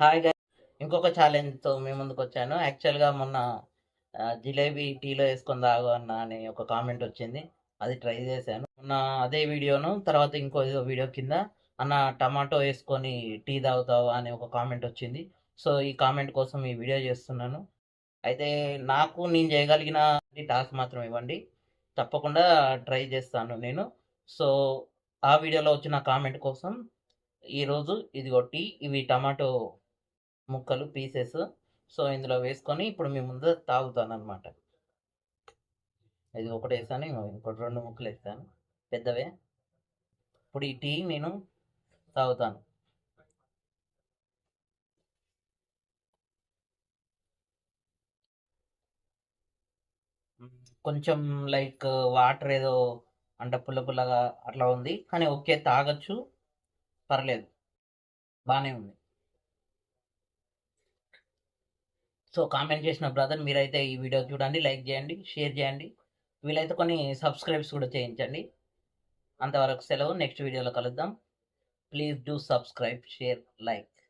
Hi guys, ఇంకొక ఛాలెంజ్తో మీ ముందుకు వచ్చాను. యాక్చువల్గా మొన్న జిలేబీ టీలో వేసుకొని తాగు అన్న అని ఒక కామెంట్ వచ్చింది. అది ట్రై చేశాను మొన్న. అదే వీడియోను తర్వాత ఇంకో ఏదో వీడియో కింద అన్న టమాటో వేసుకొని టీ తాగుతావా అని ఒక కామెంట్ వచ్చింది. సో ఈ కామెంట్ కోసం ఈ వీడియో చేస్తున్నాను. అయితే నాకు నేను చేయగలిగిన టాస్క్ మాత్రం ఇవ్వండి, తప్పకుండా ట్రై చేస్తాను నేను. సో ఆ వీడియోలో వచ్చిన కామెంట్ కోసం ఈరోజు ఇదిగో టీ, ఇవి టమాటో ముక్కలు పీసెస్. సో ఇందులో వేసుకొని ఇప్పుడు మీ ముందు తాగుతాను అనమాట. ఇది ఒకటి వేసాను, ఇంకోటి 2 ముక్కలు వేస్తాను పెద్దవే. ఇప్పుడు ఈ టీ నేను తాగుతాను. కొంచెం లైక్ వాటర్ ఏదో అంటే పుల్ల పుల్లగా అట్లా ఉంది, కానీ ఓకే తాగొచ్చు, పర్లేదు, బాగానే ఉంది. సో కామెంట్ చేసిన బ్రదర్ మీరైతే ఈ వీడియో చూడండి, లైక్ చేయండి, షేర్ చేయండి, వీలైతే కొన్ని సబ్స్క్రైబ్స్ కూడా చేయించండి. అంతవరకు సెలవు, నెక్స్ట్ వీడియోలో కలుద్దాం. Please do subscribe, share, like.